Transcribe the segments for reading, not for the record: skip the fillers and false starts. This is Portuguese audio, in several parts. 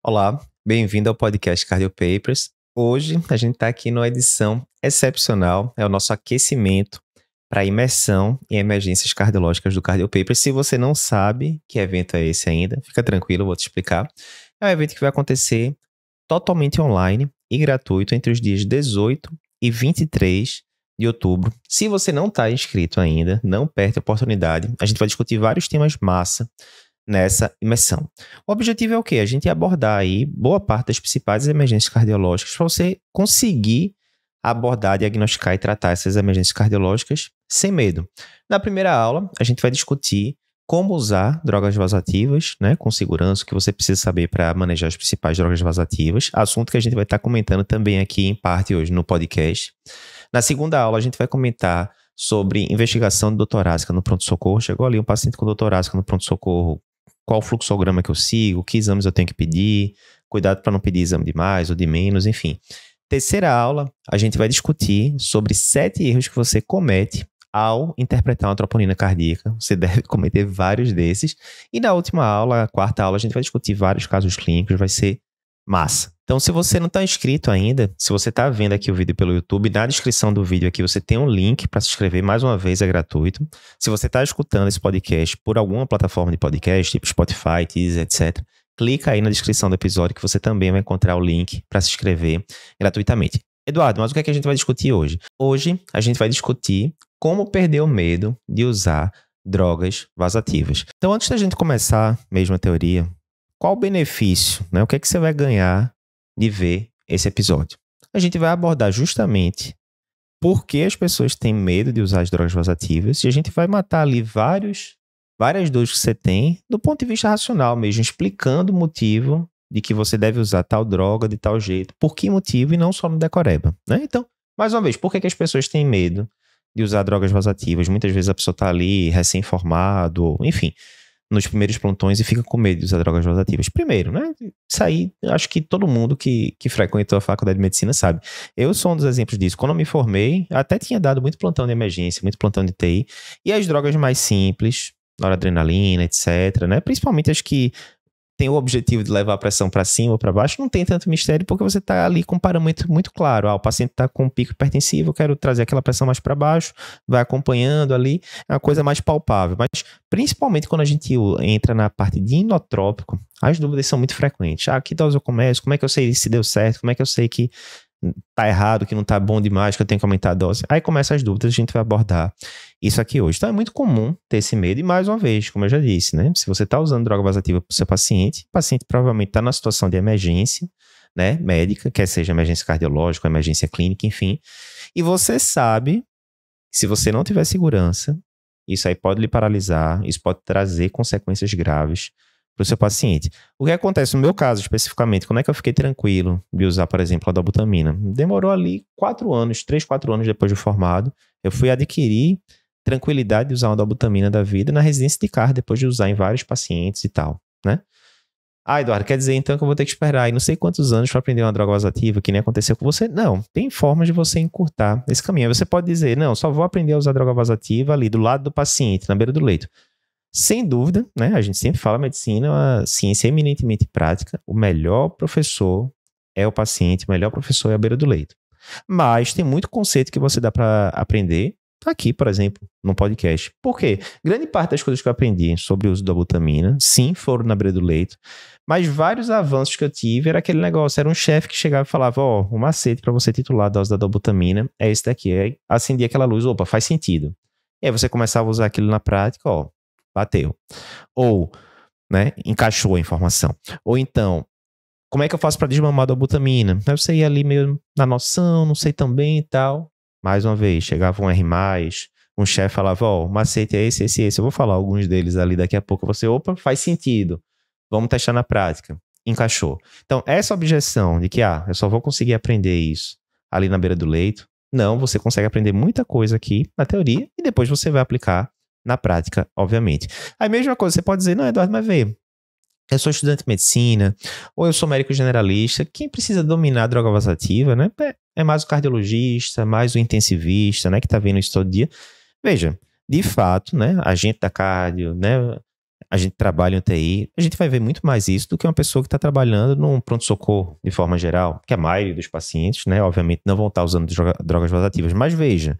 Olá, bem-vindo ao podcast Cardio Papers. Hoje a gente está aqui numa edição excepcional, é o nosso aquecimento para imersão em emergências cardiológicas do Cardio Papers. Se você não sabe que evento é esse ainda, fica tranquilo, eu vou te explicar. É um evento que vai acontecer totalmente online e gratuito entre os dias 18 e 23 de outubro. Se você não está inscrito ainda, não perde a oportunidade. A gente vai discutir vários temas massa nessa imersão. O objetivo é o quê? A gente abordar aí boa parte das principais emergências cardiológicas para você conseguir abordar, diagnosticar e tratar essas emergências cardiológicas sem medo. Na primeira aula, a gente vai discutir como usar drogas vasoativas, né, com segurança, o que você precisa saber para manejar as principais drogas vasoativas, assunto que a gente vai estar comentando também aqui em parte hoje no podcast. Na segunda aula, a gente vai comentar sobre investigação de dor torácica no pronto-socorro. Chegou ali um paciente com dor torácica no pronto-socorro, qual o fluxograma que eu sigo, que exames eu tenho que pedir, cuidado para não pedir exame de mais ou de menos, enfim. Terceira aula, a gente vai discutir sobre 7 erros que você comete ao interpretar uma troponina cardíaca. Você deve cometer vários desses. E na última aula, a quarta aula, a gente vai discutir vários casos clínicos, vai ser massa. Então, se você não está inscrito ainda, se você está vendo aqui o vídeo pelo YouTube, na descrição do vídeo aqui você tem um link para se inscrever, mais uma vez é gratuito. Se você está escutando esse podcast por alguma plataforma de podcast, tipo Spotify, Deezer, etc., clica aí na descrição do episódio que você também vai encontrar o link para se inscrever gratuitamente. Eduardo, mas o que é que a gente vai discutir hoje? Hoje a gente vai discutir como perder o medo de usar drogas vasoativas. Então, antes da gente começar mesmo a teoria, qual o benefício, né? O que é que você vai ganhar de ver esse episódio? A gente vai abordar justamente por que as pessoas têm medo de usar as drogas vasoativas e a gente vai matar ali várias dúvidas que você tem do ponto de vista racional mesmo, explicando o motivo de que você deve usar tal droga de tal jeito, por que motivo e não só no decoreba, né? Então, mais uma vez, por que as pessoas têm medo de usar drogas vasoativas? Muitas vezes a pessoa está ali recém-formado, enfim, nos primeiros plantões e fica com medo de usar drogas vasoativas. Primeiro, né? Isso aí, acho que todo mundo que frequentou a faculdade de medicina sabe. Eu sou um dos exemplos disso. Quando eu me formei, até tinha dado muito plantão de emergência, muito plantão de TI. E as drogas mais simples, noradrenalina, etc., né? Principalmente as que tem o objetivo de levar a pressão para cima ou para baixo, não tem tanto mistério porque você está ali com um parâmetro muito claro. O paciente está com um pico hipertensivo, eu quero trazer aquela pressão mais para baixo, vai acompanhando ali, é uma coisa mais palpável. Mas principalmente quando a gente entra na parte de inotrópico, as dúvidas são muito frequentes. Que dose eu começo? Como é que eu sei se deu certo? Como é que eu sei que tá errado, que não tá bom demais, que eu tenho que aumentar a dose? Aí começam as dúvidas, a gente vai abordar isso aqui hoje. Então é muito comum ter esse medo e mais uma vez, como eu já disse, né? Se você tá usando droga vasoativa pro seu paciente, o paciente provavelmente tá numa situação de emergência, né? Médica, quer seja emergência cardiológica, emergência clínica, enfim. E você sabe que se você não tiver segurança, isso aí pode lhe paralisar, isso pode trazer consequências graves para o seu paciente. O que acontece no meu caso, especificamente, quando é que eu fiquei tranquilo de usar, por exemplo, a dobutamina? Demorou ali 3, 4 anos depois de formado, eu fui adquirir tranquilidade de usar uma dobutamina da vida na residência de carro, depois de usar em vários pacientes e tal, né? Eduardo, quer dizer então que eu vou ter que esperar aí não sei quantos anos para aprender uma droga vasoativa, que nem aconteceu com você? Não, tem formas de você encurtar esse caminho. Você pode dizer, não, só vou aprender a usar droga vasoativa ali do lado do paciente, na beira do leito. Sem dúvida, né? A gente sempre fala, medicina é uma ciência eminentemente prática. O melhor professor é o paciente, o melhor professor é a beira do leito. Mas tem muito conceito que você dá para aprender aqui, por exemplo, no podcast. Por quê? Grande parte das coisas que eu aprendi sobre o uso da dobutamina, sim, foram na beira do leito, mas vários avanços que eu tive era aquele negócio, era um chefe que chegava e falava, o macete para você titular a dose da dobutamina é esse daqui. Aí acendia aquela luz, opa, faz sentido. E aí você começava a usar aquilo na prática, bateu. Ou, né, encaixou a informação. Ou então, como é que eu faço para desmamar a dobutamina? Aí você ia ali meio na noção, não sei tão bem e tal. Mais uma vez, chegava um R+, um chefe falava, o macete é esse. Eu vou falar alguns deles ali daqui a pouco. Você, opa, faz sentido. Vamos testar na prática. Encaixou. Então, essa objeção de que, eu só vou conseguir aprender isso ali na beira do leito. Não, você consegue aprender muita coisa aqui na teoria e depois você vai aplicar na prática, obviamente. A mesma coisa, você pode dizer, não, Eduardo, mas vê, eu sou estudante de medicina, ou eu sou médico generalista, quem precisa dominar a droga vasoativa, né? É mais o cardiologista, mais o intensivista, né? Que tá vendo isso todo dia. Veja, de fato, né? A gente da cardio, né? a gente trabalha em UTI, a gente vai ver muito mais isso do que uma pessoa que está trabalhando num pronto-socorro de forma geral, que a maioria dos pacientes, né, obviamente não vão estar usando drogas vasoativas. Mas veja,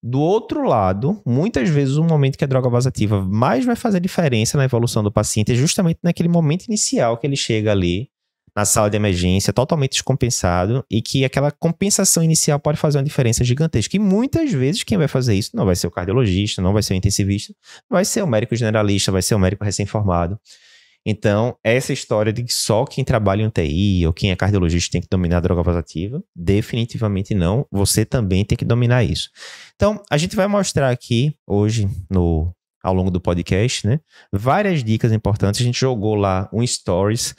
do outro lado, muitas vezes o momento que a droga vasoativa mais vai fazer diferença na evolução do paciente é justamente naquele momento inicial que ele chega ali na sala de emergência, totalmente descompensado, e que aquela compensação inicial pode fazer uma diferença gigantesca. E muitas vezes quem vai fazer isso não vai ser o cardiologista, não vai ser o intensivista, vai ser o médico generalista, vai ser o médico recém-formado. Então, essa história de que só quem trabalha em UTI ou quem é cardiologista tem que dominar a droga vasoativa, definitivamente não. Você também tem que dominar isso. Então, a gente vai mostrar aqui hoje ao longo do podcast, né? Várias dicas importantes. A gente jogou lá um stories.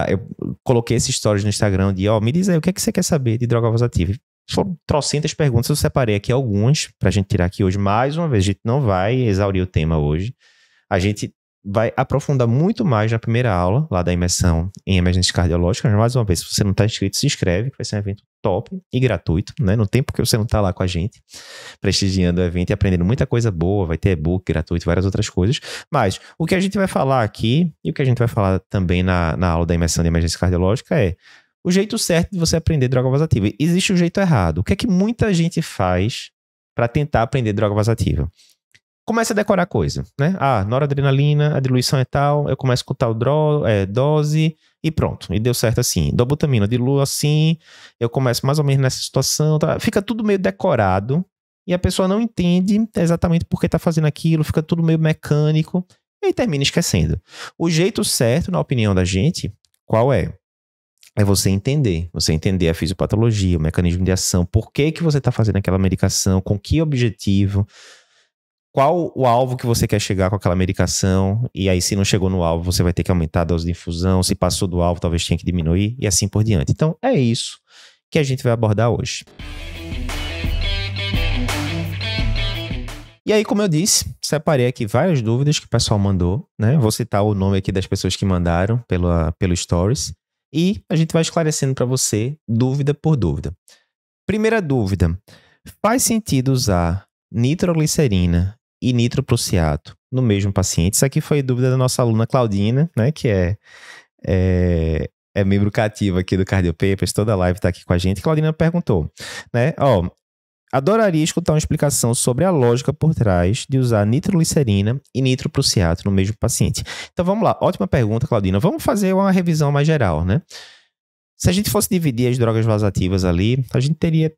Eu coloquei esses stories no Instagram de, me diz aí, o que é que você quer saber de droga vasoativa? Foram trocentas perguntas, eu separei aqui algumas pra gente tirar aqui hoje. Mais uma vez, a gente não vai exaurir o tema hoje. A gente vai aprofundar muito mais na primeira aula, lá da imersão em emergências cardiológicas. Mais uma vez, se você não está inscrito, se inscreve, que vai ser um evento top e gratuito, né? No tempo que você não está lá com a gente, prestigiando o evento e aprendendo muita coisa boa, vai ter e-book gratuito, várias outras coisas. Mas o que a gente vai falar aqui, e o que a gente vai falar também na aula da imersão de emergência cardiológica é o jeito certo de você aprender droga vasoativa. Existe o jeito errado. O que é que muita gente faz para tentar aprender droga vasoativa? Começa a decorar coisa, né? Noradrenalina, a diluição é tal, eu começo com tal dose e pronto. E deu certo assim. Dobutamina, diluo assim, eu começo mais ou menos nessa situação. Tá? Fica tudo meio decorado e a pessoa não entende exatamente por que está fazendo aquilo, fica tudo meio mecânico e aí termina esquecendo. O jeito certo, na opinião da gente, qual é? É você entender a fisiopatologia, o mecanismo de ação, por que você está fazendo aquela medicação, com que objetivo, qual o alvo que você quer chegar com aquela medicação, e aí se não chegou no alvo, você vai ter que aumentar a dose de infusão, se passou do alvo, talvez tenha que diminuir, e assim por diante. Então, é isso que a gente vai abordar hoje. E aí, como eu disse, separei aqui várias dúvidas que o pessoal mandou, né? Vou citar o nome aqui das pessoas que mandaram pelo Stories, e a gente vai esclarecendo para você, dúvida por dúvida. Primeira dúvida, faz sentido usar nitroglicerina e nitroprussiato no mesmo paciente? Isso aqui foi dúvida da nossa aluna Claudina, né, que é membro cativa aqui do Cardio Papers, toda a live está aqui com a gente. Claudina perguntou, né, adoraria escutar uma explicação sobre a lógica por trás de usar nitroglicerina e nitroprussiato no mesmo paciente. Então vamos lá, ótima pergunta, Claudina. Vamos fazer uma revisão mais geral, né? Se a gente fosse dividir as drogas vasoativas ali, a gente teria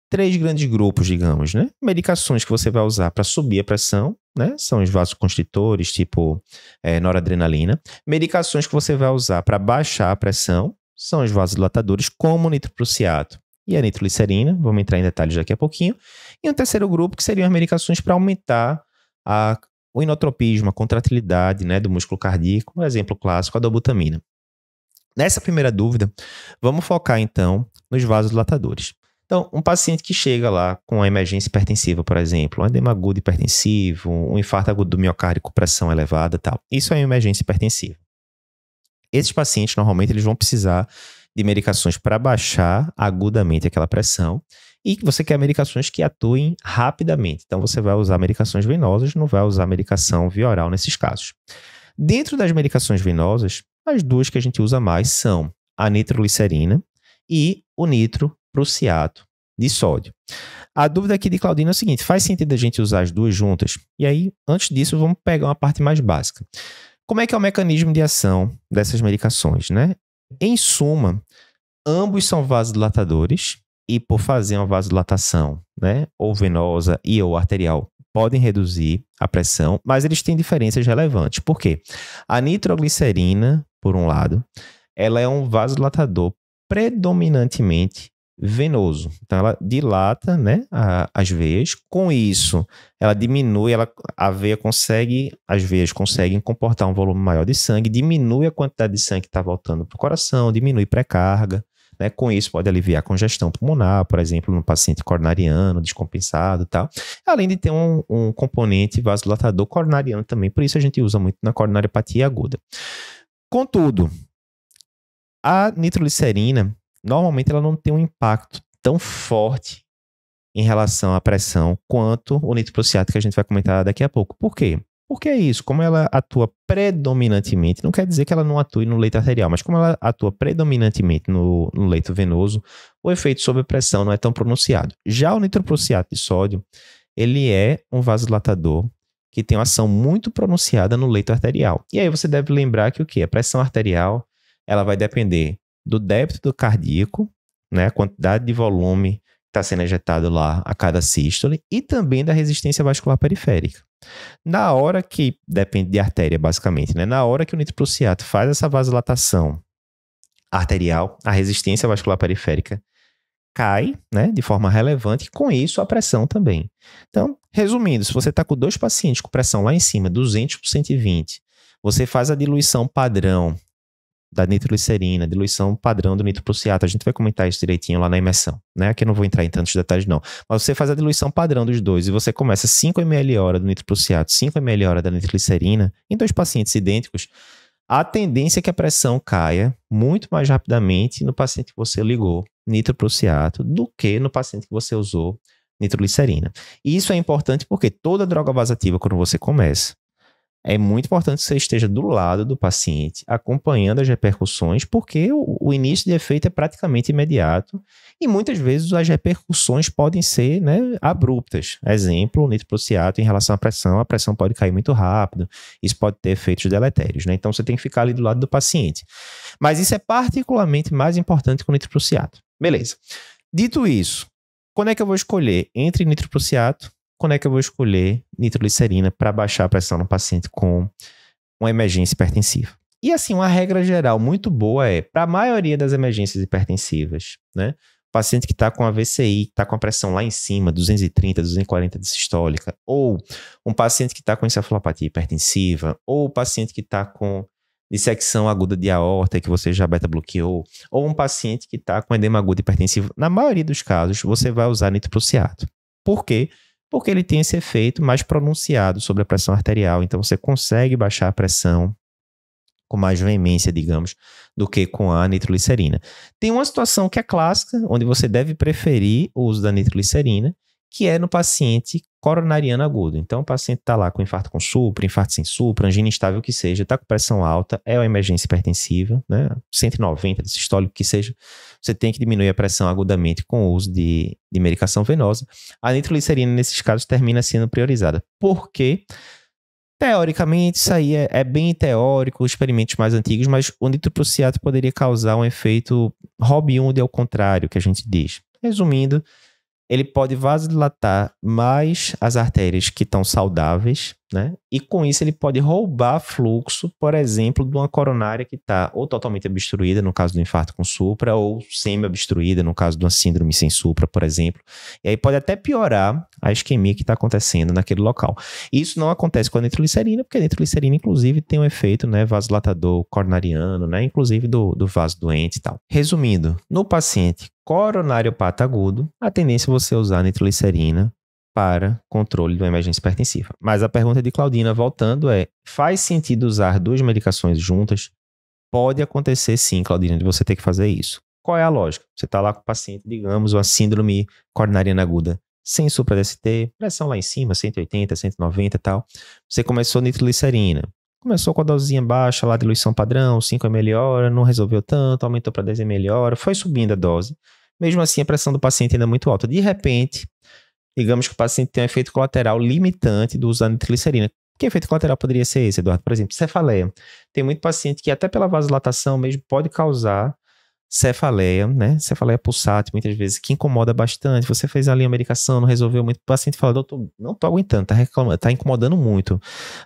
3 grandes grupos, digamos, né? Medicações que você vai usar para subir a pressão, né? São os vasoconstritores, tipo noradrenalina. Medicações que você vai usar para baixar a pressão, são os vasodilatadores, como o nitroprussiato e a nitroglicerina. Vamos entrar em detalhes daqui a pouquinho. E um terceiro grupo, que seriam as medicações para aumentar o inotropismo, a contratilidade, né, do músculo cardíaco. Um exemplo clássico, a dobutamina. Nessa primeira dúvida, vamos focar então nos vasodilatadores. Então, um paciente que chega lá com uma emergência hipertensiva, por exemplo, um edema agudo hipertensivo, um infarto agudo do miocárdio com pressão elevada e tal. Isso é uma emergência hipertensiva. Esses pacientes, normalmente, eles vão precisar de medicações para baixar agudamente aquela pressão e você quer medicações que atuem rapidamente. Então, você vai usar medicações venosas, não vai usar medicação via oral nesses casos. Dentro das medicações venosas, as duas que a gente usa mais são a nitroglicerina e o nitroprussiato de sódio. A dúvida aqui de Claudina é o seguinte, faz sentido a gente usar as duas juntas? E aí, antes disso, vamos pegar uma parte mais básica. Como é que é o mecanismo de ação dessas medicações, né? Em suma, ambos são vasodilatadores e por fazer uma vasodilatação, né, ou venosa e ou arterial, podem reduzir a pressão, mas eles têm diferenças relevantes. Por quê? A nitroglicerina, por um lado, ela é um vasodilatador predominantemente venoso. Então, ela dilata, né, as veias. Com isso, ela diminui, as veias conseguem comportar um volume maior de sangue, diminui a quantidade de sangue que está voltando para o coração, diminui pré-carga. Né? Com isso, pode aliviar a congestão pulmonar, por exemplo, no paciente coronariano, descompensado e tal. Além de ter um componente vasodilatador coronariano também. Por isso, a gente usa muito na coronariopatia aguda. Contudo, a nitroglicerina, normalmente ela não tem um impacto tão forte em relação à pressão quanto o nitroprussiato que a gente vai comentar daqui a pouco. Por quê? Por que isso? Como ela atua predominantemente, não quer dizer que ela não atue no leito arterial, mas como ela atua predominantemente no leito venoso, o efeito sobre pressão não é tão pronunciado. Já o nitroprussiato de sódio, ele é um vasodilatador que tem uma ação muito pronunciada no leito arterial. E aí você deve lembrar que o quê? A pressão arterial, ela vai depender do débito do cardíaco, né, a quantidade de volume que está sendo ejetado lá a cada sístole, e também da resistência vascular periférica. Na hora que, depende de artéria basicamente, né, na hora que o nitroprussiato faz essa vasodilatação arterial, a resistência vascular periférica cai, né, de forma relevante, e com isso a pressão também. Então, resumindo, se você está com 2 pacientes com pressão lá em cima, 200 por 120, você faz a diluição padrão da nitroglicerina, diluição padrão do nitroprussiato, a gente vai comentar isso direitinho lá na imersão, né? Aqui eu não vou entrar em tantos detalhes não, mas você faz a diluição padrão dos dois e você começa 5 ml hora do nitroprussiato, 5 ml hora da nitroglicerina, em 2 pacientes idênticos, a tendência é que a pressão caia muito mais rapidamente no paciente que você ligou nitroprussiato do que no paciente que você usou nitroglicerina. E isso é importante porque toda droga vasoativa, quando você começa, é muito importante que você esteja do lado do paciente, acompanhando as repercussões, porque o início de efeito é praticamente imediato e muitas vezes as repercussões podem ser, né, abruptas. Exemplo, o nitroprussiato em relação à pressão, a pressão pode cair muito rápido, isso pode ter efeitos deletérios, né? Então você tem que ficar ali do lado do paciente. Mas isso é particularmente mais importante com o nitroprussiato. Beleza. Dito isso, quando é que eu vou escolher entre nitroprussiato? Quando é que eu vou escolher nitroglicerina para baixar a pressão no paciente com uma emergência hipertensiva? E assim, uma regra geral muito boa é, para a maioria das emergências hipertensivas, né? Paciente que está com AVCI, que está com a pressão lá em cima, 230, 240 de sistólica, ou um paciente que está com encefalopatia hipertensiva, ou o paciente que está com dissecção aguda de aorta que você já beta-bloqueou, ou um paciente que está com edema agudo hipertensivo, na maioria dos casos, você vai usar nitroprussiato. Por quê? Porque ele tem esse efeito mais pronunciado sobre a pressão arterial. Então, você consegue baixar a pressão com mais veemência, digamos, do que com a nitroglicerina. Tem uma situação que é clássica, onde você deve preferir o uso da nitroglicerina, que é no paciente coronariano agudo. Então, o paciente está lá com infarto com supra, infarto sem supra, angina instável que seja, está com pressão alta, é uma emergência hipertensiva, né? 190 de sistólico que seja, você tem que diminuir a pressão agudamente com o uso de medicação venosa. A nitroglicerina, nesses casos, termina sendo priorizada. Por quê? Teoricamente, isso aí é bem teórico, experimentos mais antigos, mas o nitroprussiato poderia causar um efeito Robin Hood ao contrário, que a gente diz. Resumindo, ele pode vasodilatar mais as artérias que estão saudáveis, né? E com isso ele pode roubar fluxo, por exemplo, de uma coronária que está ou totalmente obstruída, no caso do infarto com supra, ou semi-obstruída, no caso de uma síndrome sem supra, por exemplo. E aí pode até piorar a isquemia que está acontecendo naquele local. E isso não acontece com a nitroglicerina, porque a nitroglicerina, inclusive, tem um efeito, né, vasodilatador coronariano, né, inclusive do vaso doente e tal. Resumindo, no paciente coronariopata agudo, a tendência é você usar a nitroglicerina para controle de uma emergência hipertensiva. Mas a pergunta de Claudina, voltando, faz sentido usar 2 medicações juntas? Pode acontecer sim, Claudina, de você ter que fazer isso. Qual é a lógica? Você está lá com o paciente, digamos, uma síndrome coronariana aguda, sem supra-DST, pressão lá em cima, 180, 190 e tal. Você começou nitroglicerina. Começou com a dosezinha baixa lá, diluição padrão, 5 ml hora, não resolveu tanto, aumentou para 10 ml hora, foi subindo a dose. Mesmo assim, a pressão do paciente ainda é muito alta. De repente, digamos que o paciente tem um efeito colateral limitante do uso da nitroglicerina. Que efeito colateral poderia ser esse, Eduardo? Por exemplo, cefaleia. Tem muito paciente que até pela vasodilatação mesmo pode causar cefaleia, né? Cefaleia pulsátil, muitas vezes, que incomoda bastante. Você fez ali a medicação, não resolveu muito. O paciente fala, doutor, não tô aguentando, tá reclamando, tá incomodando muito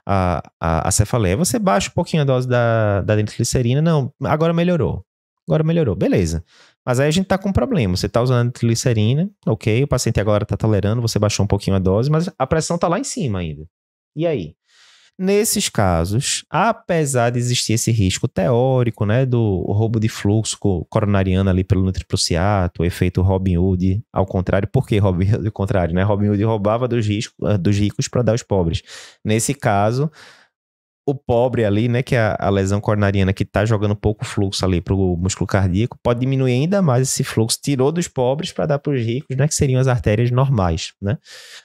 a cefaleia. Você baixa um pouquinho a dose da nitroglicerina, não, agora melhorou. Beleza. Mas aí a gente tá com um problema. Você tá usando a nitroglicerina, ok, o paciente agora tá tolerando, você baixou um pouquinho a dose, mas a pressão tá lá em cima ainda. E aí? Nesses casos, apesar de existir esse risco teórico, né, do roubo de fluxo coronariano ali pelo nitroprussiato, o efeito Robin Hood ao contrário, por que Robin Hood ao contrário, né? Robin Hood roubava dos ricos para dar aos pobres. Nesse caso, o pobre ali, né, que é a lesão coronariana que tá jogando pouco fluxo ali pro músculo cardíaco, pode diminuir ainda mais esse fluxo, tirou dos pobres para dar para os ricos, né, que seriam as artérias normais, né?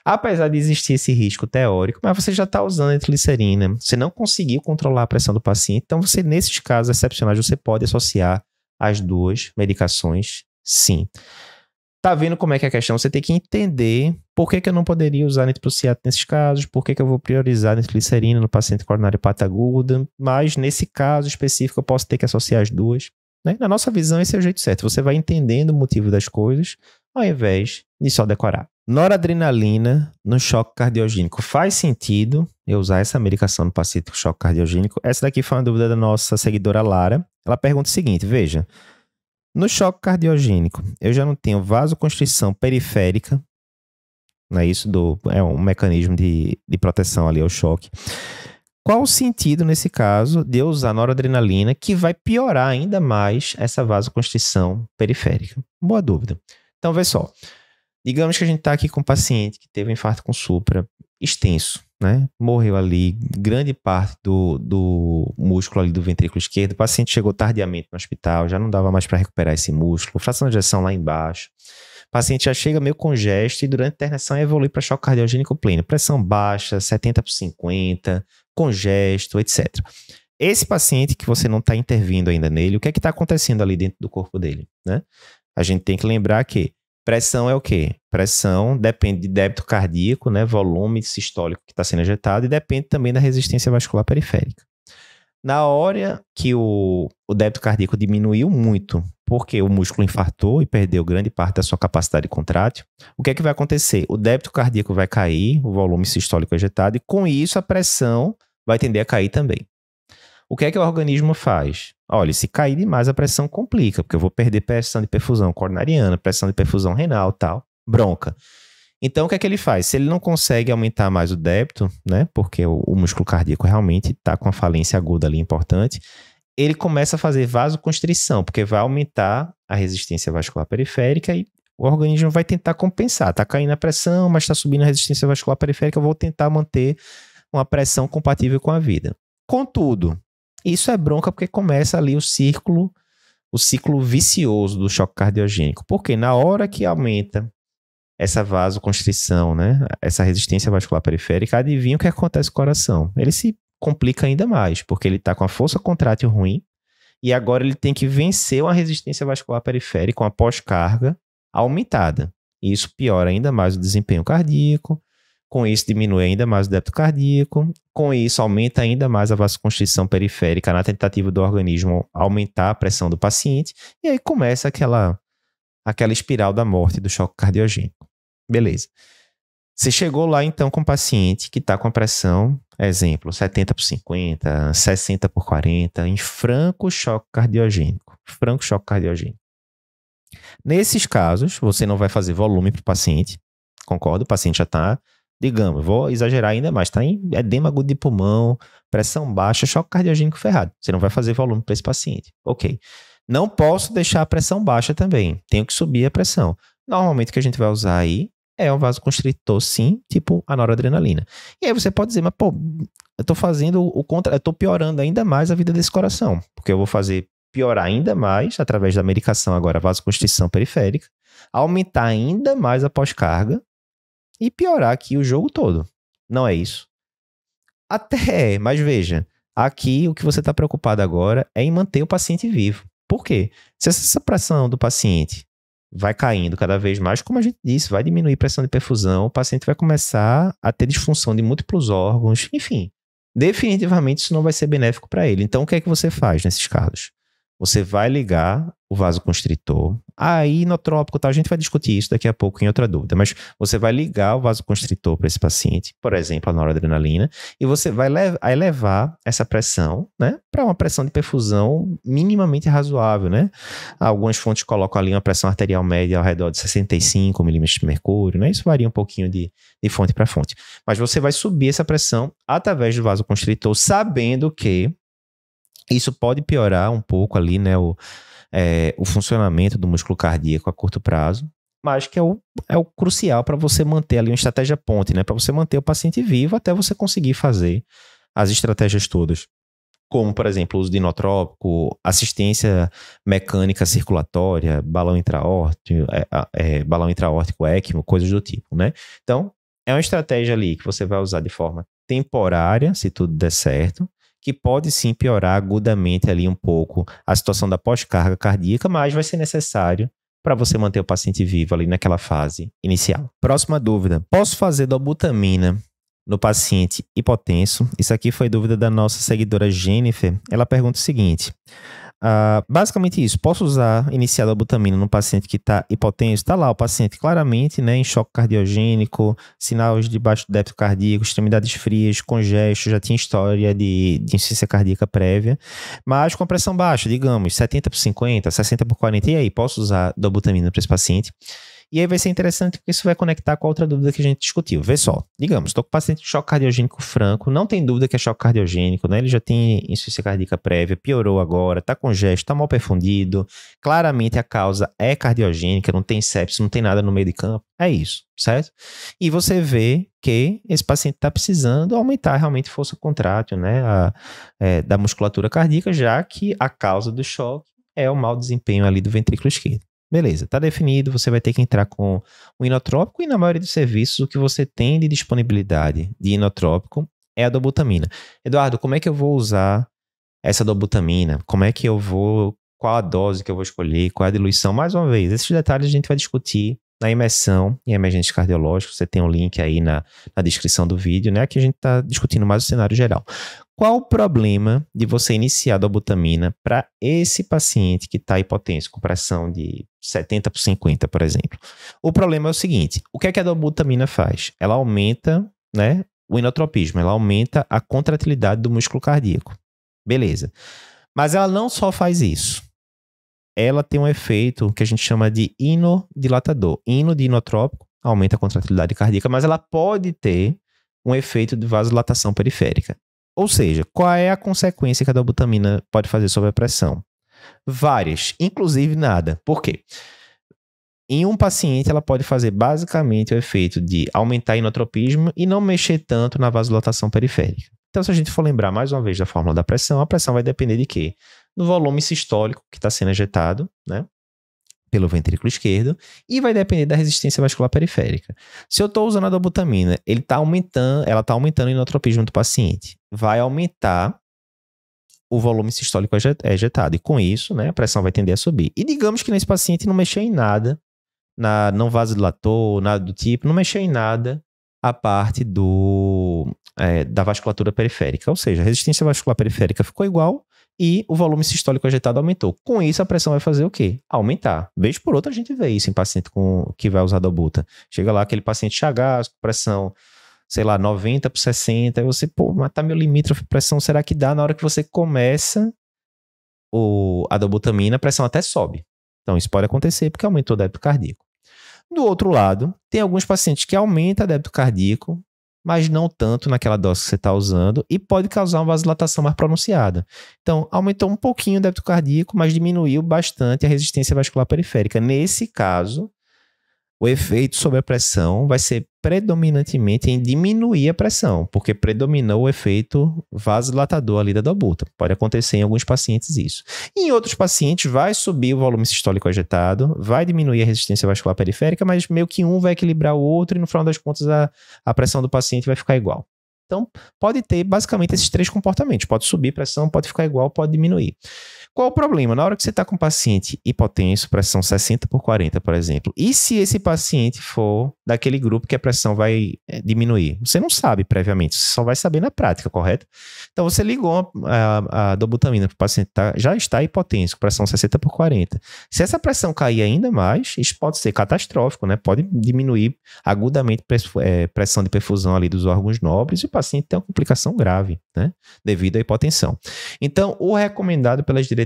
Apesar de existir esse risco teórico, mas você já está usando a nitroglicerina, você não conseguiu controlar a pressão do paciente, então você, nesses casos excepcionais, você pode associar as duas medicações, sim. Tá vendo como é que é a questão? Você tem que entender por que eu não poderia usar nitroprusiato nesses casos, por que eu vou priorizar nitroglicerina no paciente coronariopata aguda, mas nesse caso específico eu posso ter que associar as duas. Né? Na nossa visão, esse é o jeito certo. Você vai entendendo o motivo das coisas, ao invés de só decorar. Noradrenalina no choque cardiogênico. Faz sentido eu usar essa medicação no paciente com choque cardiogênico? Essa daqui foi uma dúvida da nossa seguidora Lara. Ela pergunta o seguinte, veja... No choque cardiogênico, eu já não tenho vasoconstrição periférica, não é isso? É um mecanismo de proteção ali ao choque. Qual o sentido, nesse caso, de eu usar noradrenalina, que vai piorar ainda mais essa vasoconstrição periférica? Boa dúvida. Então, vê só. Digamos que a gente está aqui com um paciente que teve um infarto com supra extenso, né? Morreu ali grande parte do músculo ali do ventrículo esquerdo. O paciente chegou tardiamente no hospital, já não dava mais para recuperar esse músculo, fração de ejeção lá embaixo. O paciente já chega meio congesto e durante a internação evolui para choque cardiogênico pleno. Pressão baixa, 70/50, congesto, etc. Esse paciente que você não está intervindo ainda nele, o que é que está acontecendo ali dentro do corpo dele, né? A gente tem que lembrar que pressão é o quê? Pressão depende de débito cardíaco, né? Volume sistólico que está sendo ejetado e depende também da resistência vascular periférica. Na hora que o débito cardíaco diminuiu muito, porque o músculo infartou e perdeu grande parte da sua capacidade contrátil, o que é que vai acontecer? O débito cardíaco vai cair, o volume sistólico ejetado, e com isso a pressão vai tender a cair também. O que é que o organismo faz? Olha, se cair demais a pressão complica, porque eu vou perder pressão de perfusão coronariana, pressão de perfusão renal, tal, bronca. Então, o que é que ele faz? Se ele não consegue aumentar mais o débito, né, porque o músculo cardíaco realmente está com uma falência aguda ali importante, ele começa a fazer vasoconstrição, porque vai aumentar a resistência vascular periférica e o organismo vai tentar compensar. Está caindo a pressão, mas está subindo a resistência vascular periférica, eu vou tentar manter uma pressão compatível com a vida. Contudo, isso é bronca porque começa ali o ciclo vicioso do choque cardiogênico. Porque na hora que aumenta essa vasoconstrição, né, essa resistência vascular periférica, adivinha o que acontece com o coração? Ele se complica ainda mais, porque ele está com a força contrátil ruim e agora ele tem que vencer uma resistência vascular periférica, uma pós-carga aumentada. E isso piora ainda mais o desempenho cardíaco, com isso diminui ainda mais o débito cardíaco, com isso aumenta ainda mais a vasoconstrição periférica na tentativa do organismo aumentar a pressão do paciente, e aí começa aquela espiral da morte do choque cardiogênico. Beleza. Você chegou lá então com um paciente que está com a pressão, exemplo, 70/50, 60/40, em franco choque cardiogênico. Franco choque cardiogênico. Nesses casos, você não vai fazer volume para o paciente, concordo? O paciente já está, digamos, vou exagerar ainda mais, está em edema agudo de pulmão, pressão baixa, choque cardiogênico ferrado. Você não vai fazer volume para esse paciente. Ok. Não posso deixar a pressão baixa também. Tenho que subir a pressão. Normalmente o que a gente vai usar aí é um vasoconstritor, sim, tipo a noradrenalina. E aí você pode dizer, mas pô, eu tô fazendo o contra, eu tô piorando ainda mais a vida desse coração, porque eu vou fazer piorar ainda mais, através da medicação agora, a vasoconstrição periférica, aumentar ainda mais a pós-carga e piorar aqui o jogo todo. Não é isso? Até é, mas veja, aqui o que você está preocupado agora é em manter o paciente vivo. Por quê? Se essa pressão do paciente vai caindo cada vez mais, como a gente disse, vai diminuir a pressão de perfusão, o paciente vai começar a ter disfunção de múltiplos órgãos, enfim. Definitivamente isso não vai ser benéfico para ele. Então o que é que você faz nesses casos? Você vai ligar o vasoconstritor, aí inotrópico, tá? A gente vai discutir isso daqui a pouco em outra dúvida, mas você vai ligar o vasoconstritor para esse paciente, por exemplo, a noradrenalina, e você vai elevar essa pressão, né, para uma pressão de perfusão minimamente razoável, né? Algumas fontes colocam ali uma pressão arterial média ao redor de 65 milímetros de mercúrio, né? Isso varia um pouquinho de fonte para fonte. Mas você vai subir essa pressão através do vasoconstritor, sabendo que isso pode piorar um pouco ali, né, o funcionamento do músculo cardíaco a curto prazo, mas que é o crucial para você manter ali uma estratégia ponte, né, para você manter o paciente vivo até você conseguir fazer as estratégias todas, como, por exemplo, o uso de inotrópico, assistência mecânica circulatória, balão intraórtico ECMO, coisas do tipo, né? Então, é uma estratégia ali que você vai usar de forma temporária, se tudo der certo, que pode sim piorar agudamente ali um pouco a situação da pós-carga cardíaca, mas vai ser necessário para você manter o paciente vivo ali naquela fase inicial. Próxima dúvida. Posso fazer dobutamina no paciente hipotenso? Isso aqui foi dúvida da nossa seguidora Jennifer. Ela pergunta o seguinte. Basicamente isso, posso iniciar dobutamina no paciente que está hipotenso? Está lá o paciente claramente, né, em choque cardiogênico, sinais de baixo débito cardíaco, extremidades frias, congesto, já tinha história de insuficiência cardíaca prévia, mas com pressão baixa, digamos, 70/50, 60/40, e aí, posso usar dobutamina para esse paciente? E aí vai ser interessante porque isso vai conectar com a outra dúvida que a gente discutiu. Vê só, digamos, estou com o paciente de choque cardiogênico franco, não tem dúvida que é choque cardiogênico, né? Ele já tem insuficiência cardíaca prévia, piorou agora, está com gesto, está mal perfundido, claramente a causa é cardiogênica, não tem sepsis, não tem nada no meio de campo. É isso, certo? E você vê que esse paciente está precisando aumentar realmente a força contrátil, né? Da musculatura cardíaca, já que a causa do choque é o mau desempenho ali do ventrículo esquerdo. Beleza, está definido, você vai ter que entrar com o inotrópico e na maioria dos serviços o que você tem de disponibilidade de inotrópico é a dobutamina. Eduardo, como é que eu vou usar essa dobutamina? Qual a dose que eu vou escolher? Qual a diluição? Mais uma vez, esses detalhes a gente vai discutir na imersão em emergência cardiológica. Você tem um link aí na descrição do vídeo, né? Aqui a gente está discutindo mais o cenário geral. Qual o problema de você iniciar a dobutamina para esse paciente que está hipotenso, com pressão de 70/50, por exemplo? O problema é o seguinte, o que é que a dobutamina faz? Ela aumenta, né, o inotropismo, ela aumenta a contratilidade do músculo cardíaco. Beleza. Mas ela não só faz isso. Ela tem um efeito que a gente chama de inodilatador. Ino de inotrópico aumenta a contratilidade cardíaca, mas ela pode ter um efeito de vasodilatação periférica. Ou seja, qual é a consequência que a dobutamina pode fazer sobre a pressão? Várias, inclusive nada. Por quê? Em um paciente, ela pode fazer basicamente o efeito de aumentar o inotropismo e não mexer tanto na vasodilatação periférica. Então, se a gente for lembrar mais uma vez da fórmula da pressão, a pressão vai depender de quê? Do volume sistólico que está sendo ejetado, né, pelo ventrículo esquerdo, e vai depender da resistência vascular periférica. Se eu estou usando a dobutamina, ela está aumentando o inotropismo do paciente. Vai aumentar o volume sistólico ejetado. E com isso, né, a pressão vai tender a subir. E digamos que nesse paciente não mexeu em nada, não vasodilatou, nada do tipo, não mexeu em nada a parte da vasculatura periférica. Ou seja, a resistência vascular periférica ficou igual e o volume sistólico ejetado aumentou. Com isso, a pressão vai fazer o quê? Aumentar. Vez por outra, a gente vê isso em paciente que vai usar dobuta. Chega lá, aquele paciente chagas, com pressão, sei lá, 90/60, aí você, mas tá meu limítrofe de pressão, será que dá? Na hora que você começa a dobutamina, a pressão até sobe. Então, isso pode acontecer porque aumentou o débito cardíaco. Do outro lado, tem alguns pacientes que aumentam o débito cardíaco, mas não tanto naquela dose que você está usando, e pode causar uma vasodilatação mais pronunciada. Então, aumentou um pouquinho o débito cardíaco, mas diminuiu bastante a resistência vascular periférica. Nesse caso, o efeito sobre a pressão vai ser predominantemente em diminuir a pressão, porque predominou o efeito vasodilatador ali da dobuta. Pode acontecer em alguns pacientes isso. Em outros pacientes vai subir o volume sistólico ejetado, vai diminuir a resistência vascular periférica, mas meio que um vai equilibrar o outro e no final das contas a pressão do paciente vai ficar igual. Então, pode ter basicamente esses três comportamentos. Pode subir pressão, pode ficar igual, pode diminuir. Qual o problema? Na hora que você está com um paciente hipotenso, pressão 60/40, por exemplo, e se esse paciente for daquele grupo que a pressão vai diminuir? Você não sabe previamente, você só vai saber na prática, correto? Então, você ligou a dobutamina para o paciente já está hipotenso, pressão 60/40. Se essa pressão cair ainda mais, isso pode ser catastrófico, né? Pode diminuir agudamente pressão de perfusão ali dos órgãos nobres e o paciente tem uma complicação grave, né? Devido à hipotensão. Então, o recomendado pelas diretrizes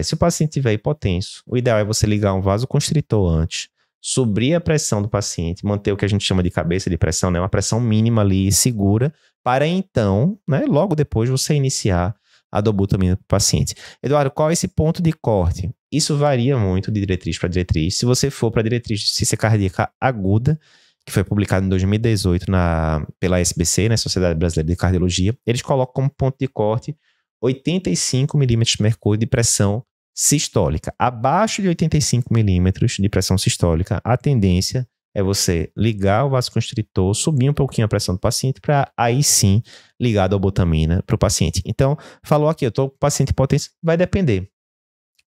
se o paciente tiver hipotenso, o ideal é você ligar um vasoconstritor antes, subir a pressão do paciente, manter o que a gente chama de cabeça de pressão, né? Uma pressão mínima ali segura, para então, né, logo depois você iniciar a dobutamina para o paciente. Eduardo, qual é esse ponto de corte? Isso varia muito de diretriz para diretriz. Se você for para a diretriz de insuficiência cardíaca aguda, que foi publicado em 2018 pela SBC, né, Sociedade Brasileira de Cardiologia, eles colocam como ponto de corte 85 milímetros de mercúrio de pressão sistólica. Abaixo de 85 milímetros de pressão sistólica, a tendência é você ligar o vasoconstritor, subir um pouquinho a pressão do paciente para aí sim ligar a dobutamina para o paciente. Então, falou aqui, eu estou com o paciente hipotenso, vai depender.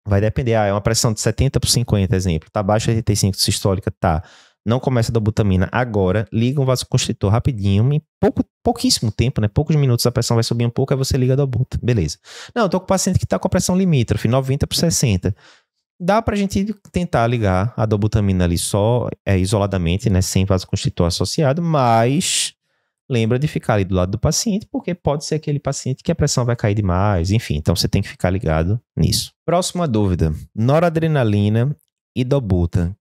Vai depender, é uma pressão de 70 por 50, exemplo. Tá abaixo de 85 sistólica, tá. Não começa a dobutamina agora, liga um vasoconstritor rapidinho, em pouquíssimo tempo, né? Poucos minutos a pressão vai subir um pouco, aí você liga a dobuta. Beleza. Não, eu tô com o paciente que tá com a pressão limítrofe, 90 por 60. Dá pra gente tentar ligar a dobutamina ali só, isoladamente, né? Sem vasoconstritor associado, mas lembra de ficar ali do lado do paciente, porque pode ser aquele paciente que a pressão vai cair demais, enfim, então você tem que ficar ligado nisso. Próxima dúvida, noradrenalina e dobuta.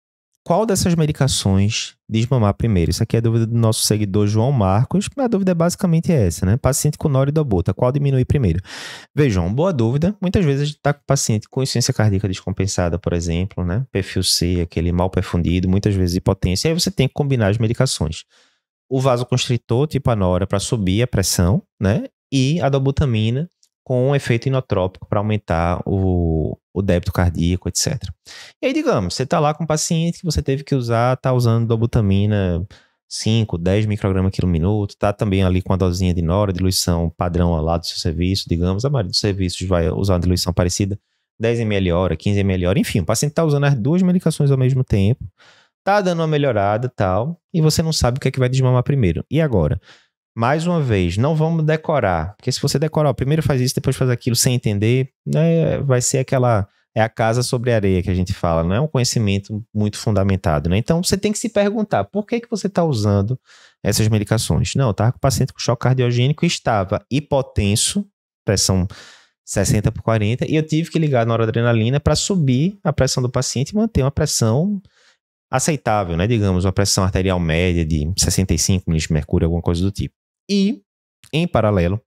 Qual dessas medicações desmamar primeiro? Isso aqui é a dúvida do nosso seguidor João Marcos, mas a dúvida é basicamente essa, né? Paciente com nora e dobuta, qual diminuir primeiro? Vejam, boa dúvida. Muitas vezes a gente está com paciente com insuficiência cardíaca descompensada, por exemplo, né? Perfil C, aquele mal perfundido, muitas vezes hipotência, aí você tem que combinar as medicações. O vasoconstritor, tipo a nora, para subir a pressão, né? E a dobutamina com um efeito inotrópico para aumentar o débito cardíaco, etc. E aí, digamos, você está lá com um paciente que você teve que usar, está usando dobutamina 5, 10 microgramas quilo minuto, está também ali com a dosinha de nora, diluição padrão lá do seu serviço, digamos, a maioria dos serviços vai usar uma diluição parecida, 10 ml hora, 15 ml hora, enfim, o paciente está usando as duas medicações ao mesmo tempo, tá dando uma melhorada e tal, e você não sabe o que é que vai desmamar primeiro. E agora? Mais uma vez, não vamos decorar, porque se você decorar, primeiro faz isso, depois faz aquilo sem entender, né, vai ser aquela, é a casa sobre areia que a gente fala, não é um conhecimento muito fundamentado, né? Então você tem que se perguntar, por que você está usando essas medicações? Não, eu estava com o paciente com choque cardiogênico e estava hipotenso, pressão 60 por 40, e eu tive que ligar a noradrenalina para subir a pressão do paciente e manter uma pressão aceitável, né? Digamos, uma pressão arterial média de 65 milímetros de mercúrio, alguma coisa do tipo. E, em paralelo,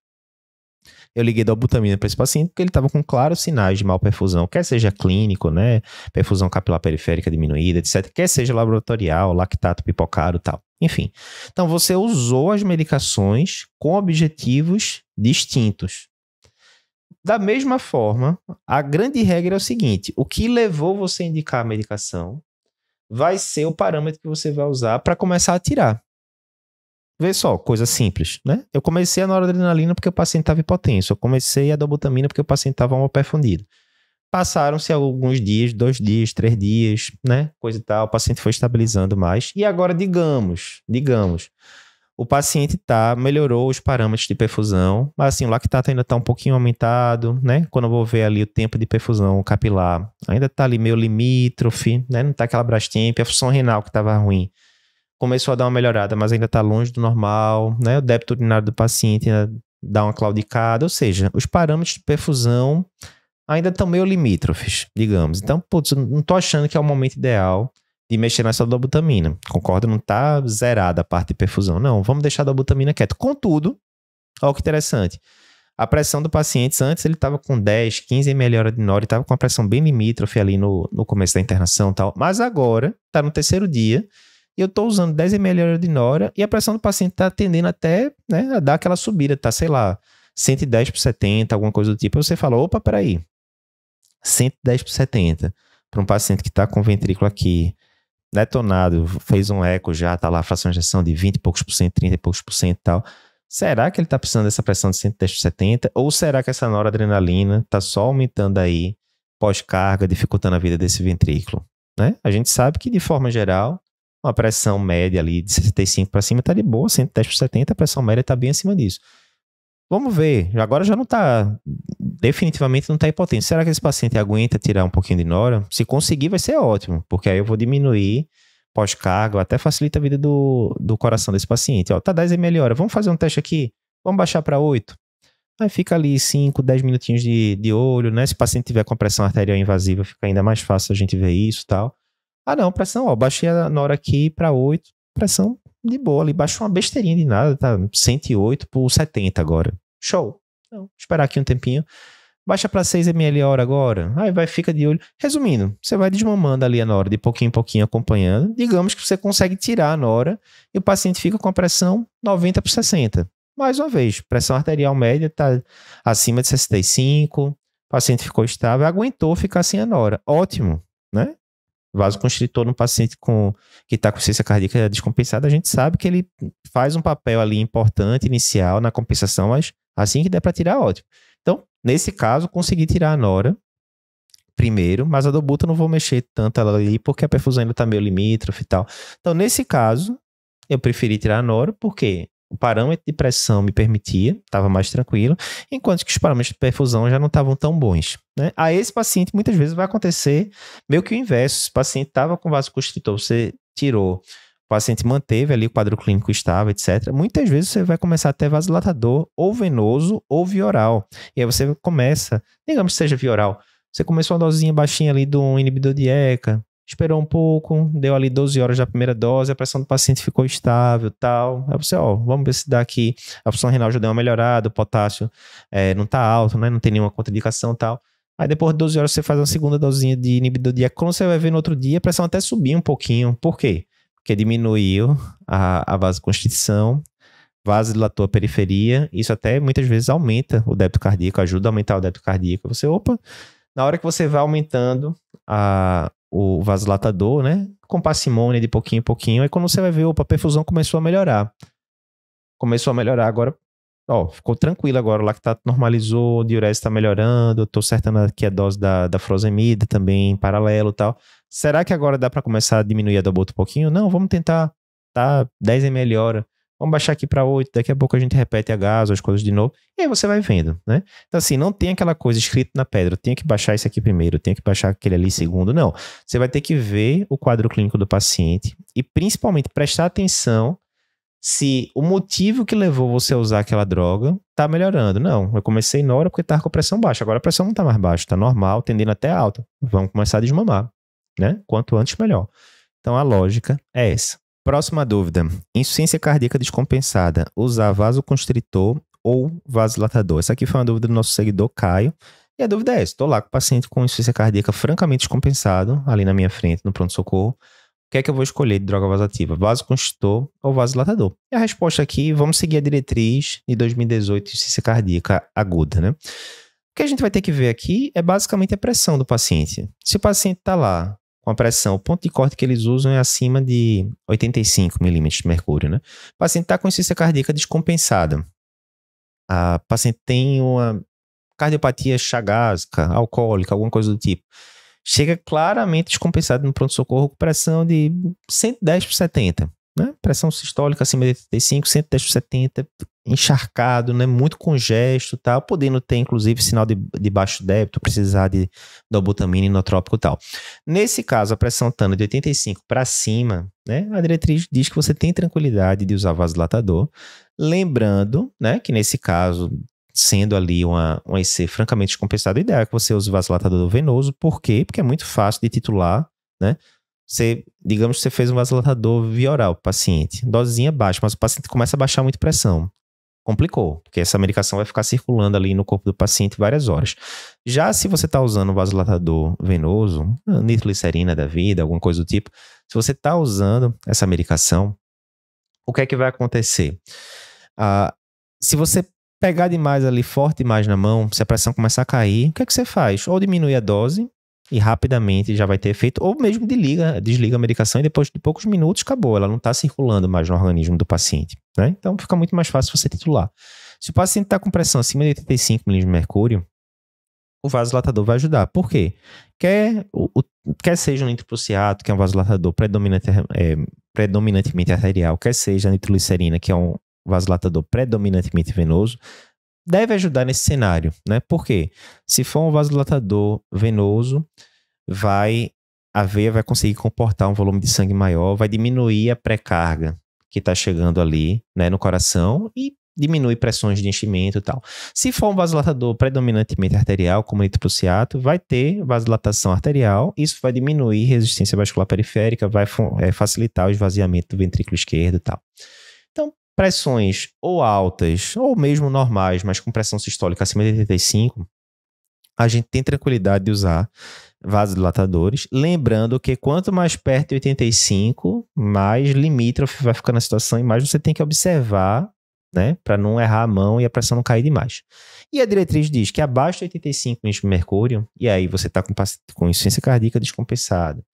eu liguei dobutamina para esse paciente porque ele estava com claros sinais de malperfusão, quer seja clínico, né? Perfusão capilar periférica diminuída, etc. Quer seja laboratorial, lactato pipocado e tal. Enfim. Então, você usou as medicações com objetivos distintos. Da mesma forma, a grande regra é o seguinte: o que levou você a indicar a medicação vai ser o parâmetro que você vai usar para começar a tirar. Vê só, coisa simples, né? Eu comecei a noradrenalina porque o paciente estava hipotenso. Eu comecei a dobutamina porque o paciente estava mal perfundido. Passaram-se alguns dias, 2 dias, 3 dias, né? Coisa e tal. O paciente foi estabilizando mais. E agora, digamos, o paciente melhorou os parâmetros de perfusão, mas assim, o lactato ainda está um pouquinho aumentado, né? Quando eu vou ver ali o tempo de perfusão capilar, ainda está ali meio limítrofe, né? Não está aquela brastemp, a função renal que estava ruim começou a dar uma melhorada, mas ainda está longe do normal, né? O débito urinário do paciente ainda dá uma claudicada, ou seja, os parâmetros de perfusão ainda estão meio limítrofes, digamos. Então, putz, não estou achando que é o momento ideal de mexer nessa dobutamina. Concordo, não está zerada a parte de perfusão. Não, vamos deixar a dobutamina quieta. Contudo, olha que interessante. A pressão do paciente, antes ele estava com 10, 15 ml hora de nora, estava com a pressão bem limítrofe ali no começo da internação e tal. Mas agora, está no terceiro dia, e eu estou usando 10 ml hora de nora, e a pressão do paciente está tendendo até, né, a dar aquela subida, tá, sei lá, 110 por 70, alguma coisa do tipo. Aí você fala, opa, peraí, 110 por 70, para um paciente que está com o ventrículo aqui detonado, fez um eco já, tá lá a fração de ejeção de 20 e poucos por cento, 30 e poucos por cento e tal. Será que ele está precisando dessa pressão de 110 por 70? Ou será que essa noradrenalina está só aumentando aí pós-carga, dificultando a vida desse ventrículo? Né? A gente sabe que, de forma geral, uma pressão média ali de 65 para cima está de boa, 110 por 70, a pressão média está bem acima disso. Vamos ver, agora já não está, definitivamente não está hipotenso. Será que esse paciente aguenta tirar um pouquinho de nora? Se conseguir vai ser ótimo, porque aí eu vou diminuir pós-carga, até facilita a vida do coração desse paciente. Ó, tá 10 ml hora, vamos fazer um teste aqui, vamos baixar para 8. Aí fica ali 5, 10 minutinhos de olho, né? Se o paciente tiver com pressão arterial invasiva, fica ainda mais fácil a gente ver isso e tal. Ah não, pressão, ó, baixei a nora aqui para 8, pressão de boa ali, baixou uma besteirinha de nada, tá 108 por 70 agora. Show. Então, esperar aqui um tempinho. baixa para 6 ml a hora agora. Aí fica de olho. Resumindo, você vai desmamando ali a nora, de pouquinho em pouquinho acompanhando. Digamos que você consegue tirar a nora e o paciente fica com a pressão 90/60. Mais uma vez, pressão arterial média está acima de 65, o paciente ficou estável, aguentou ficar sem a nora. Ótimo, né? Vasoconstritor no paciente que está com insuficiência cardíaca descompensada, a gente sabe que ele faz um papel ali importante, inicial, na compensação, mas assim que der para tirar, ótimo. Então, nesse caso, consegui tirar a nora primeiro, mas a dobuta eu não vou mexer tanto ela ali, porque a perfusão ainda está meio limítrofe e tal. Então, nesse caso, eu preferi tirar a nora, porque o parâmetro de pressão me permitia, estava mais tranquilo, enquanto que os parâmetros de perfusão já não estavam tão bons, né? A esse paciente, muitas vezes, vai acontecer meio que o inverso. Se o paciente estava com vasoconstritor, você tirou, o paciente manteve ali o quadro clínico estável, etc. Muitas vezes você vai começar a ter vasodilatador ou venoso ou via oral. E aí você começa, digamos que seja via oral, você começou uma dosinha baixinha ali do inibidor de ECA, esperou um pouco, deu ali 12 horas da primeira dose, a pressão do paciente ficou estável e tal. Aí você, vamos ver se dá aqui, a função renal já deu uma melhorada, o potássio não tá alto, né? Não tem nenhuma contraindicação e tal. Aí depois de 12 horas você faz uma segunda dosinha de inibidor de ECA. Quando você vai ver no outro dia, a pressão até subiu um pouquinho. Por quê? Porque diminuiu a vasoconstrição, vasodilatou a periferia, isso até muitas vezes aumenta o débito cardíaco, ajuda a aumentar o débito cardíaco. Você, na hora que você vai aumentando o vasodilatador, né? Com parcimônia de pouquinho em pouquinho. Aí quando você vai ver, a perfusão começou a melhorar. Agora, ficou tranquilo agora. O lactato normalizou, a diurese está melhorando. Eu tô acertando aqui a dose da furosemida também em paralelo e tal. Será que agora dá para começar a diminuir a dobuta um pouquinho? Não, vamos tentar, tá? 10 ml hora. Vamos baixar aqui para 8, daqui a pouco a gente repete a gás, as coisas de novo, e aí você vai vendo, né? Então assim, não tem aquela coisa escrita na pedra, eu tenho que baixar esse aqui primeiro, eu tenho que baixar aquele ali segundo, não. Você vai ter que ver o quadro clínico do paciente e principalmente prestar atenção se o motivo que levou você a usar aquela droga tá melhorando. Não, eu comecei na hora porque tava com a pressão baixa, agora a pressão não tá mais baixa, tá normal, tendendo até alta. Vamos começar a desmamar, né? Quanto antes, melhor. Então a lógica é essa. Próxima dúvida. Insuficiência cardíaca descompensada. Usar vasoconstritor ou vasodilatador? Essa aqui foi uma dúvida do nosso seguidor, Caio. E a dúvida é essa. Estou lá com o paciente com insuficiência cardíaca francamente descompensado, ali na minha frente, no pronto-socorro. O que é que eu vou escolher de droga vasoativa? Vasoconstritor ou vasodilatador? E a resposta aqui, vamos seguir a diretriz de 2018 de insuficiência cardíaca aguda, né? O que a gente vai ter que ver aqui é basicamente a pressão do paciente. Se o paciente está lá com a pressão, o ponto de corte que eles usam é acima de 85 milímetros de mercúrio, né? O paciente está com insuficiência cardíaca descompensada. A paciente tem uma cardiopatia chagásica, alcoólica, alguma coisa do tipo. Chega claramente descompensado no pronto-socorro com pressão de 110/70, né? Pressão sistólica acima de 85, 110/70, encharcado, né? Muito congesto, tal, podendo ter inclusive sinal de baixo débito, precisar de dobutamina inotrópico e tal. Nesse caso, a pressão estando de 85 para cima, né? A diretriz diz que você tem tranquilidade de usar vasodilatador, lembrando, né, que nesse caso, sendo ali uma IC francamente descompensada, o ideal é que você use vasodilatador venoso. Por quê? Porque é muito fácil de titular, né? Digamos que você fez um vasodilatador via oral para o paciente, dosezinha baixa, mas o paciente começa a baixar muito pressão. Complicou, porque essa medicação vai ficar circulando ali no corpo do paciente várias horas. Já se você está usando um vasodilatador venoso, nitroglicerina da vida, alguma coisa do tipo, se você está usando essa medicação, o que é que vai acontecer? Se você pegar demais ali, forte demais na mão, se a pressão começar a cair, o que é que você faz? Ou diminui a dose e rapidamente já vai ter efeito, ou mesmo desliga a medicação e depois de poucos minutos acabou, ela não está circulando mais no organismo do paciente, né? Então fica muito mais fácil você titular. Se o paciente está com pressão acima de 85 milímetros de mercúrio, o vasodilatador vai ajudar. Por quê? Quer seja um nitroprusiato, que é um vasodilatador predominantemente arterial, quer seja a nitroglicerina, que é um vasodilatador predominantemente venoso, deve ajudar nesse cenário, né? Por quê? Se for um vasodilatador venoso, a veia vai conseguir comportar um volume de sangue maior, vai diminuir a pré-carga que está chegando ali, né, no coração e diminui pressões de enchimento e tal. Se for um vasodilatador predominantemente arterial, como nitroprusiato, vai ter vasodilatação arterial, isso vai diminuir resistência vascular periférica, vai facilitar o esvaziamento do ventrículo esquerdo e tal. Então, pressões ou altas, ou mesmo normais, mas com pressão sistólica acima de 85, a gente tem tranquilidade de usar vasodilatadores, lembrando que quanto mais perto de 85, mais limítrofe vai ficar na situação e mais você tem que observar, né, para não errar a mão e a pressão não cair demais. E a diretriz diz que abaixo de 85 mm de mercúrio, e aí você está com insuficiência cardíaca descompensada,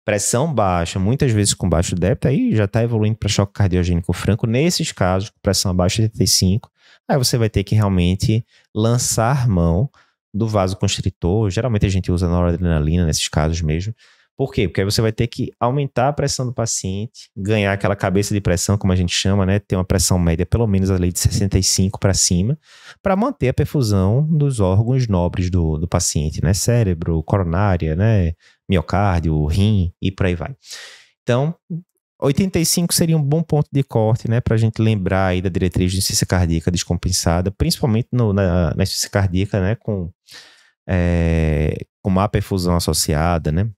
pressão baixa, muitas vezes com baixo débito, aí já está evoluindo para choque cardiogênico franco. Nesses casos, com pressão abaixo de 85, aí você vai ter que realmente lançar mão do vasoconstritor. Geralmente a gente usa noradrenalina nesses casos mesmo. Por quê? Porque aí você vai ter que aumentar a pressão do paciente, ganhar aquela cabeça de pressão, como a gente chama, né? Ter uma pressão média pelo menos ali de 65 para cima, para manter a perfusão dos órgãos nobres do paciente, né? Cérebro, coronária, né? Miocárdio, rim e por aí vai. Então, 85 seria um bom ponto de corte, né? Para a gente lembrar aí da diretriz de insuficiência cardíaca descompensada, principalmente na insuficiência cardíaca, né? Com má perfusão associada, né?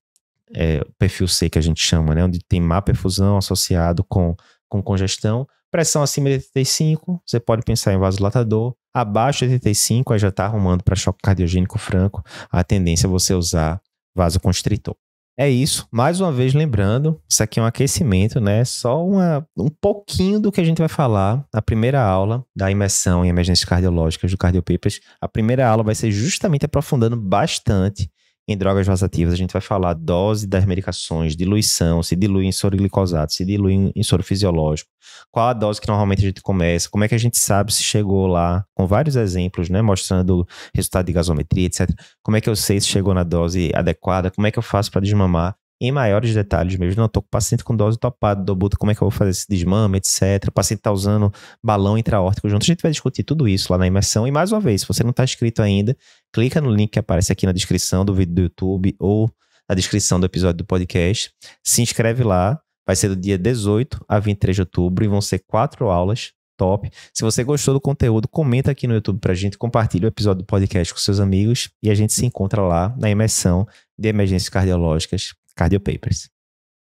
Perfil C que a gente chama, né? Onde tem má perfusão associado com congestão. Pressão acima de 85, você pode pensar em vasodilatador. Abaixo de 85, aí já está arrumando para choque cardiogênico franco. A tendência é você usar vasoconstritor. É isso. Mais uma vez lembrando, isso aqui é um aquecimento, né? Só um pouquinho do que a gente vai falar na primeira aula da imersão em emergências cardiológicas do Cardio Papers. A primeira aula vai ser justamente aprofundando bastante em drogas vasoativas. A gente vai falar dose das medicações, diluição, se dilui em soro glicosato, se dilui em soro fisiológico, qual a dose que normalmente a gente começa, como é que a gente sabe se chegou lá, com vários exemplos, né, mostrando resultado de gasometria, etc. Como é que eu sei se chegou na dose adequada, como é que eu faço para desmamar, em maiores detalhes mesmo. Não, estou com o paciente com dose topada do Dobuta, como é que eu vou fazer esse desmame, etc. O paciente está usando balão intraórtico junto. A gente vai discutir tudo isso lá na imersão. E mais uma vez, se você não está inscrito ainda, clica no link que aparece aqui na descrição do vídeo do YouTube ou na descrição do episódio do podcast. Se inscreve lá. Vai ser do dia 18 a 23 de outubro e vão ser 4 aulas. Top. Se você gostou do conteúdo, comenta aqui no YouTube pra gente, compartilha o episódio do podcast com seus amigos e a gente se encontra lá na imersão de emergências cardiológicas Cardio Papers.